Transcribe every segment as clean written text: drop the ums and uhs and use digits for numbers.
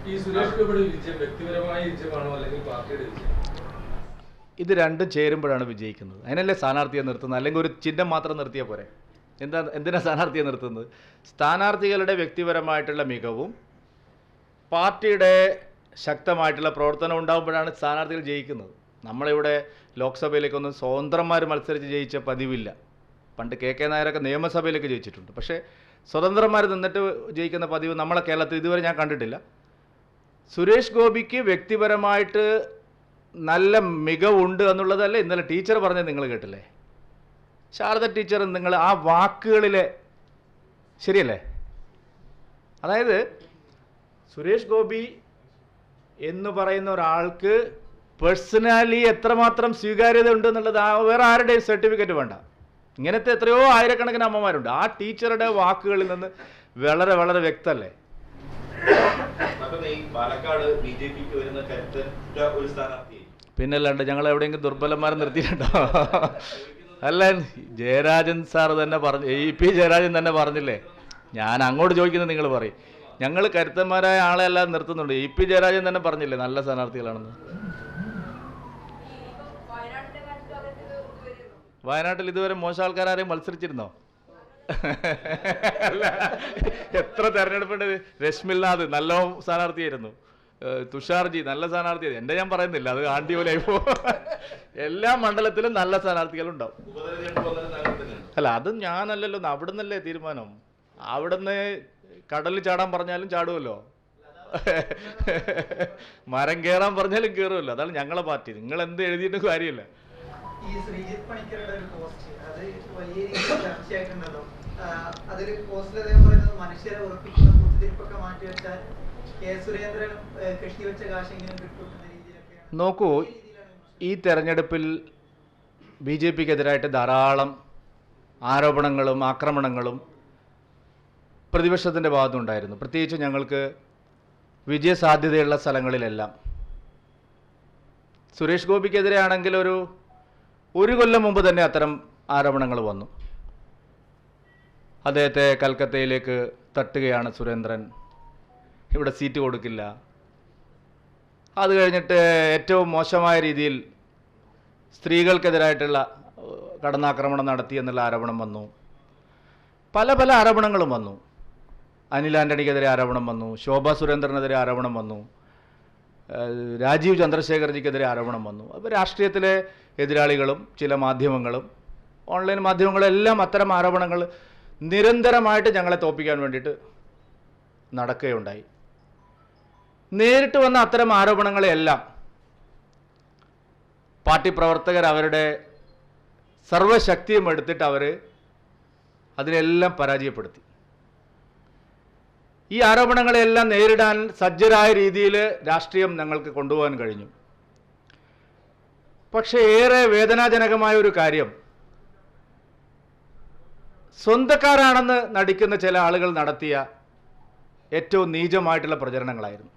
ഈ സുരേഷ് ഗോപിയുടെ വിജയം വ്യക്തിപരമായ വിജയമാണോ അല്ലെങ്കിൽ പാർട്ടിയുടെ വിജയം? ഇത് രണ്ടും ചേരുമ്പോഴാണ് വിജയിക്കുന്നത്. അതിനല്ലേ സ്ഥാനാർത്ഥിയെ നിർത്തുന്നത്? അല്ലെങ്കിൽ ഒരു ചിഹ്നം മാത്രം നിർത്തിയാൽ പോരെ? എന്തിനാ സ്ഥാനാർത്ഥിയെ നിർത്തുന്നത്? സ്ഥാനാർത്ഥികളുടെ വ്യക്തിപരമായിട്ടുള്ള മികവും പാർട്ടിയുടെ ശക്തമായിട്ടുള്ള പ്രവർത്തനം ഉണ്ടാകുമ്പോഴാണ് സ്ഥാനാർത്ഥികൾ ജയിക്കുന്നത്. നമ്മളിവിടെ ലോക്സഭയിലേക്കൊന്നും സ്വതന്ത്രന്മാർ മത്സരിച്ച് ജയിച്ച പതിവില്ല. പണ്ട് കെ നായരൊക്കെ നിയമസഭയിലേക്ക് ജയിച്ചിട്ടുണ്ട്. പക്ഷേ സ്വതന്ത്രന്മാർ നിന്നിട്ട് ജയിക്കുന്ന പതിവ് നമ്മളെ കേരളത്തിൽ ഇതുവരെ ഞാൻ കണ്ടിട്ടില്ല. സുരേഷ് ഗോപിക്ക് വ്യക്തിപരമായിട്ട് നല്ല മികവുണ്ട് എന്നുള്ളതല്ലേ ഇന്നലെ ടീച്ചർ പറഞ്ഞത് നിങ്ങൾ കേട്ടില്ലേ? ശാരദ ടീച്ചർ നിങ്ങൾ ആ വാക്കുകളിലെ ശരിയല്ലേ? അതായത് സുരേഷ് ഗോപി എന്ന് പറയുന്ന ഒരാൾക്ക് പേഴ്സണലി എത്രമാത്രം സ്വീകാര്യത ഉണ്ട് എന്നുള്ളത് വേറെ ആരുടെയും സർട്ടിഫിക്കറ്റ് വേണ്ട. ഇങ്ങനത്തെ എത്രയോ ആയിരക്കണക്കിന് അമ്മമാരുണ്ട്. ആ ടീച്ചറുടെ വാക്കുകളിൽ നിന്ന് വളരെ വളരെ വ്യക്തമല്ലേ? പിന്നല്ലാണ്ട് ഞങ്ങൾ എവിടെയെങ്കിലും ദുർബലന്മാരെ നിർത്തിയിട്ടുണ്ടോ? അല്ല, ജയരാജൻ സാർ തന്നെ പറഞ്ഞു, പി ജയരാജൻ തന്നെ പറഞ്ഞില്ലേ? ഞാൻ അങ്ങോട്ട് ചോദിക്കുന്നത് നിങ്ങൾ പറയും. ഞങ്ങൾ കരുത്തന്മാരായ ആളെ എല്ലാം നിർത്തുന്നുണ്ട്. പി ജയരാജൻ തന്നെ പറഞ്ഞില്ലേ നല്ല സ്ഥാനാർത്ഥികളാണെന്ന്? വയനാട്ടിൽ ഇതുവരെ മോശം ആൾക്കാരെയും മത്സരിച്ചിരുന്നോ? അല്ല, എത്ര തെരഞ്ഞെടുപ്പുണ്ട്. രശ്മിൽനാഥ് നല്ല സ്ഥാനാർത്ഥിയായിരുന്നു. തുഷാർജി നല്ല സ്ഥാനാർത്ഥിയായിരുന്നു. എൻ്റെ ഞാൻ പറയുന്നില്ല, അത് ആണ്ടി പോലെയായി പോ. എല്ലാ മണ്ഡലത്തിലും നല്ല സ്ഥാനാർത്ഥികളുണ്ടാവും. അല്ല, അത് ഞാനല്ലല്ലോ, അവിടുന്നല്ലേ തീരുമാനം. അവിടുന്ന് കടലിൽ ചാടാൻ പറഞ്ഞാലും ചാടുമല്ലോ, മരം കയറാൻ പറഞ്ഞാലും കയറുമല്ലോ. അതാണ് ഞങ്ങളെ പാർട്ടി. നിങ്ങൾ എന്ത് എഴുതിയിട്ടും കാര്യമില്ല. ഈ ശ്രീജിത്ത് പണിക്കരുടെ ഒരു പോസ്റ്റ് അത് വലിയ രീതിയിൽ ചർച്ചയായിട്ടുണ്ടല്ലോ. അതിൽ പോസ്റ്റിൽ അദ്ദേഹം പറയുന്നത് മനുഷ്യരെ ഉറപ്പിക്കുന്ന കുത്തിരിപ്പൊക്കെ മാറ്റി വെച്ചാൽ കെ സുരേന്ദ്രനും കെട്ടിവെച്ച കാശെങ്കിലും കിട്ടും എന്ന രീതിയിലൊക്കെയാണ്. നോക്കൂ, ഈ തെരഞ്ഞെടുപ്പിൽ BJPക്കെതിരായിട്ട് ധാരാളം ആരോപണങ്ങളും ആക്രമണങ്ങളും പ്രതിപക്ഷത്തിൻ്റെ ഭാഗത്തുണ്ടായിരുന്നു. പ്രത്യേകിച്ച് ഞങ്ങൾക്ക് വിജയസാധ്യതയുള്ള സ്ഥലങ്ങളിലെല്ലാം. സുരേഷ് ഗോപിക്കെതിരെ ആണെങ്കിൽ ഒരു കൊല്ലം മുമ്പ് തന്നെ അത്തരം ആരോപണങ്ങൾ വന്നു. അദ്ദേഹത്തെ കൽക്കത്തയിലേക്ക് തട്ടുകയാണ് സുരേന്ദ്രൻ, ഇവിടെ സീറ്റ് കൊടുക്കില്ല. അത് കഴിഞ്ഞിട്ട് ഏറ്റവും മോശമായ രീതിയിൽ സ്ത്രീകൾക്കെതിരായിട്ടുള്ള കടന്നാക്രമണം നടത്തി എന്നുള്ള ആരോപണം വന്നു. പല പല ആരോപണങ്ങളും വന്നു. അനിൽ ആൻ്റണിക്കെതിരെ ആരോപണം വന്നു, ശോഭാ സുരേന്ദ്രനെതിരെ ആരോപണം വന്നു, രാജീവ് ചന്ദ്രശേഖർജിക്കെതിരെ ആരോപണം വന്നു. അപ്പോൾ രാഷ്ട്രീയത്തിലെ എതിരാളികളും ചില മാധ്യമങ്ങളും ഓൺലൈൻ മാധ്യമങ്ങളെല്ലാം അത്തരം ആരോപണങ്ങൾ നിരന്തരമായിട്ട് ഞങ്ങളെ തോൽപ്പിക്കാൻ വേണ്ടിയിട്ട് നടക്കുകയുണ്ടായി. നേരിട്ട് വന്ന അത്തരം ആരോപണങ്ങളെല്ലാം പാർട്ടി പ്രവർത്തകർ അവരുടെ സർവശക്തിയും എടുത്തിട്ട് അതിനെല്ലാം പരാജയപ്പെടുത്തി. ഈ ആരോപണങ്ങളെല്ലാം നേരിടാൻ സജ്ജരായ രീതിയിൽ രാഷ്ട്രീയം ഞങ്ങൾക്ക് കൊണ്ടുപോകാൻ കഴിഞ്ഞു. പക്ഷേ ഏറെ വേദനാജനകമായ ഒരു കാര്യം, സ്വന്തക്കാരാണെന്ന് നടിക്കുന്ന ചില ആളുകൾ നടത്തിയ ഏറ്റവും നീചമായിട്ടുള്ള പ്രചരണങ്ങളായിരുന്നു.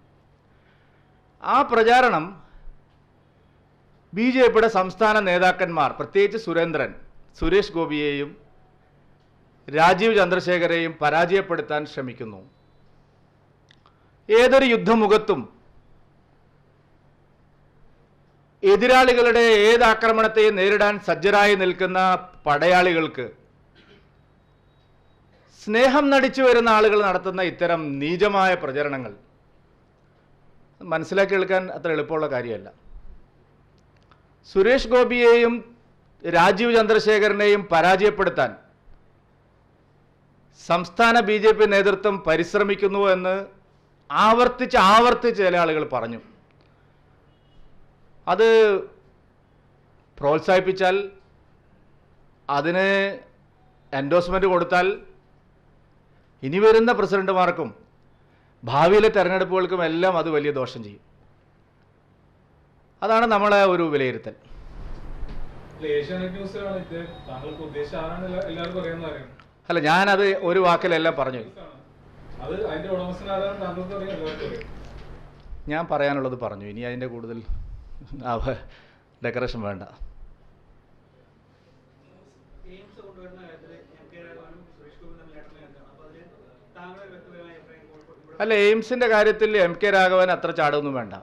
ആ പ്രചാരണം BJPയുടെ സംസ്ഥാന നേതാക്കന്മാർ, പ്രത്യേകിച്ച് സുരേഷ് ഗോപിയെയും രാജീവ് ചന്ദ്രശേഖരെയും പരാജയപ്പെടുത്താൻ ശ്രമിക്കുന്നു. ഏതൊരു യുദ്ധമുഖത്തും എതിരാളികളുടെ ഏത് ആക്രമണത്തെയും നേരിടാൻ സജ്ജരായി നിൽക്കുന്ന പടയാളികൾക്ക് സ്നേഹം നടിച്ചു വരുന്ന ആളുകൾ നടത്തുന്ന ഇത്തരം നീചമായ പ്രചരണങ്ങൾ മനസ്സിലാക്കി എടുക്കാൻ അത്ര എളുപ്പമുള്ള കാര്യമല്ല. സുരേഷ് ഗോപിയെയും രാജീവ് ചന്ദ്രശേഖരനെയും പരാജയപ്പെടുത്താൻ സംസ്ഥാന BJP നേതൃത്വം പരിശ്രമിക്കുന്നു എന്ന് ആവർത്തിച്ച് ചില ആളുകൾ പറഞ്ഞു. അത് പ്രോത്സാഹിപ്പിച്ചാൽ, അതിന് എൻഡോഴ്സ്മെൻറ്റ് കൊടുത്താൽ ഇനി വരുന്ന പ്രസിഡന്റുമാർക്കും ഭാവിയിലെ തെരഞ്ഞെടുപ്പുകൾക്കും എല്ലാം അത് വലിയ ദോഷം ചെയ്യും. അതാണ് നമ്മളെ ഒരു വിലയിരുത്തൽ. അല്ല, ഞാനത് ഒരു വാക്കിലെല്ലാം പറഞ്ഞു. ഞാൻ പറയാനുള്ളത് പറഞ്ഞു. ഇനി അതിൻ്റെ കൂടുതൽ ഡെക്കറേഷൻ വേണ്ട. അല്ല, എയിംസിൻ്റെ കാര്യത്തിൽ MK രാഘവൻ അത്ര ചാടൊന്നും വേണ്ട.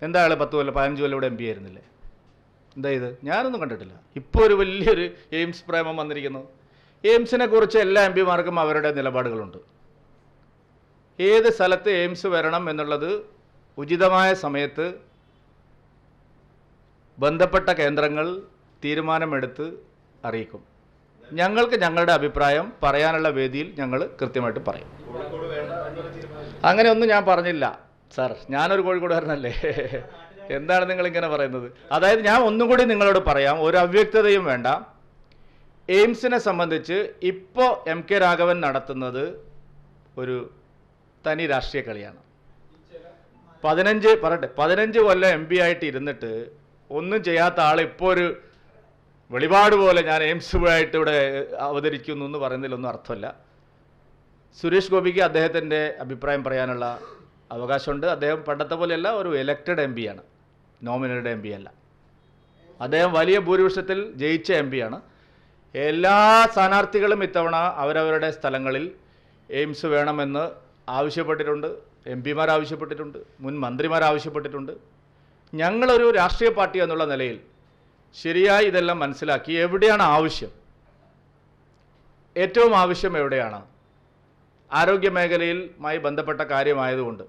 എന്താ അയാൾ 10 കൊല്ലം 15 കൊല്ലം ഇവിടെ MP ആയിരുന്നില്ലേ? എന്താ ഇത്? ഞാനൊന്നും കണ്ടിട്ടില്ല. ഇപ്പോൾ ഒരു വലിയൊരു എയിംസ് പ്രേമം വന്നിരിക്കുന്നു. എയിംസിനെ കുറിച്ച് എല്ലാ MP മാർക്കും അവരുടെ നിലപാടുകളുണ്ട്. ഏത് സ്ഥലത്ത് എയിംസ് വരണം എന്നുള്ളത് ഉചിതമായ സമയത്ത് ബന്ധപ്പെട്ട കേന്ദ്രങ്ങൾ തീരുമാനമെടുത്ത് അറിയിക്കും. ഞങ്ങൾക്ക് ഞങ്ങളുടെ അഭിപ്രായം പറയാനുള്ള വേദിയിൽ ഞങ്ങൾ കൃത്യമായിട്ട് പറയും. അങ്ങനെയൊന്നും ഞാൻ പറഞ്ഞില്ല സാർ, ഞാനൊരു കോഴിക്കോടുകാരനല്ലേ. എന്താണ് നിങ്ങളിങ്ങനെ പറയുന്നത്? അതായത് ഞാൻ ഒന്നും കൂടി നിങ്ങളോട് പറയാം, ഒരു അവ്യക്തതയും വേണ്ട. എയിംസിനെ സംബന്ധിച്ച് ഇപ്പോൾ MK രാഘവൻ നടത്തുന്നത് ഒരു തനി രാഷ്ട്രീയ കളിയാണ്. 15 കൊല്ലം MP ആയിട്ട് ഇരുന്നിട്ട് ഒന്നും ചെയ്യാത്ത ആൾ ഇപ്പോൾ ഒരു വെളിപാട് പോലെ ഞാൻ എയിംസുമായിട്ട് ഇവിടെ അവതരിക്കുന്നു എന്ന് പറയുന്നതിലൊന്നും അർത്ഥമില്ല. സുരേഷ് ഗോപിക്ക് അദ്ദേഹത്തിൻ്റെ അഭിപ്രായം പറയാനുള്ള അവകാശമുണ്ട്. അദ്ദേഹം പണ്ടത്തെ പോലെയല്ല, ഒരു എലക്റ്റഡ് MP ആണ്, നോമിനേറ്റഡ് MP അല്ല. അദ്ദേഹം വലിയ ഭൂരിപക്ഷത്തിൽ ജയിച്ച MP ആണ്. എല്ലാ സ്ഥാനാർത്ഥികളും ഇത്തവണ അവരവരുടെ സ്ഥലങ്ങളിൽ എയിംസ് വേണമെന്ന് ആവശ്യപ്പെട്ടിട്ടുണ്ട്. MP മാർ ആവശ്യപ്പെട്ടിട്ടുണ്ട്, മുൻ മന്ത്രിമാർ ആവശ്യപ്പെട്ടിട്ടുണ്ട്. ഞങ്ങളൊരു രാഷ്ട്രീയ പാർട്ടി എന്നുള്ള നിലയിൽ ശരിയായി ഇതെല്ലാം മനസ്സിലാക്കി എവിടെയാണ് ആവശ്യം, ഏറ്റവും ആവശ്യം എവിടെയാണ്, ആരോഗ്യ മേഖലയുമായി ബന്ധപ്പെട്ട കാര്യമായതുകൊണ്ട്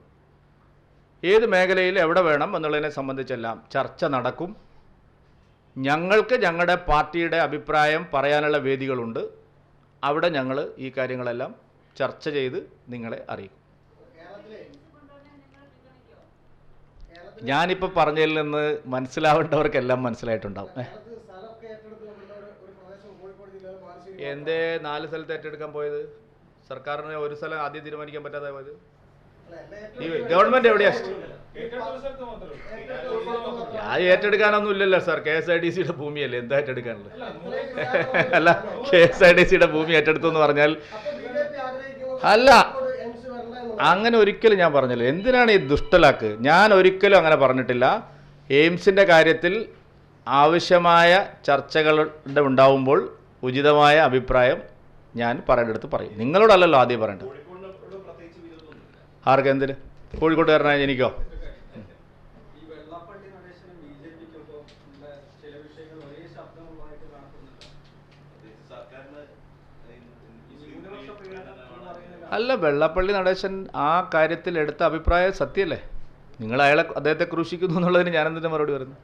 ഏത് മേഖലയിൽ എവിടെ വേണം എന്നുള്ളതിനെ സംബന്ധിച്ചെല്ലാം ചർച്ച നടക്കും. ഞങ്ങൾക്ക് ഞങ്ങളുടെ പാർട്ടിയുടെ അഭിപ്രായം പറയാനുള്ള വേദികളുണ്ട്. അവിടെ ഞങ്ങൾ ഈ കാര്യങ്ങളെല്ലാം ചർച്ച ചെയ്ത് നിങ്ങളെ അറിയിക്കും. ഞാനിപ്പോൾ പറഞ്ഞതിൽ നിന്ന് മനസ്സിലാവേണ്ടവർക്കെല്ലാം മനസ്സിലായിട്ടുണ്ടാവും. എന്തേ 4 സ്ഥലത്ത് ഏറ്റെടുക്കാൻ പോയത്? സർക്കാരിന് ഒരു സ്ഥലം ആദ്യം തീരുമാനിക്കാൻ പറ്റാതെ പോയത്? ഈ ഗവൺമെന്റ് എവിടെയാ? ഞാൻ ഏറ്റെടുക്കാനൊന്നും ഇല്ലല്ലോ സാർ, KSIDCയുടെ ഭൂമിയല്ലേ, എന്താ ഏറ്റെടുക്കാനുള്ളത്? അല്ല, KSIDCയുടെ ഭൂമി ഏറ്റെടുത്തു എന്ന് പറഞ്ഞാൽ അല്ല, അങ്ങനെ ഒരിക്കലും ഞാൻ പറഞ്ഞില്ല. എന്തിനാണ് ഈ ദുഷ്ടലാക്ക്? ഞാൻ ഒരിക്കലും അങ്ങനെ പറഞ്ഞിട്ടില്ല. എയിംസിൻ്റെ കാര്യത്തിൽ ആവശ്യമായ ചർച്ചകളുടെ ഉണ്ടാവുമ്പോൾ ഉചിതമായ അഭിപ്രായം ഞാൻ പറയേണ്ടടുത്ത് പറയും. നിങ്ങളോടല്ലല്ലോ ആദ്യം പറയേണ്ടത്. ആർക്ക് എന്തിന്? കോഴിക്കോട്ടുകാരനായ എനിക്കോ? അല്ല, വെള്ളാപ്പള്ളി നടേശൻ ആ കാര്യത്തിൽ എടുത്ത അഭിപ്രായം സത്യമല്ലേ? നിങ്ങൾ അദ്ദേഹത്തെ ക്രൂശിക്കുന്നു എന്നുള്ളതിന് ഞാനെന്തിനാ മറുപടി പറയുന്നു?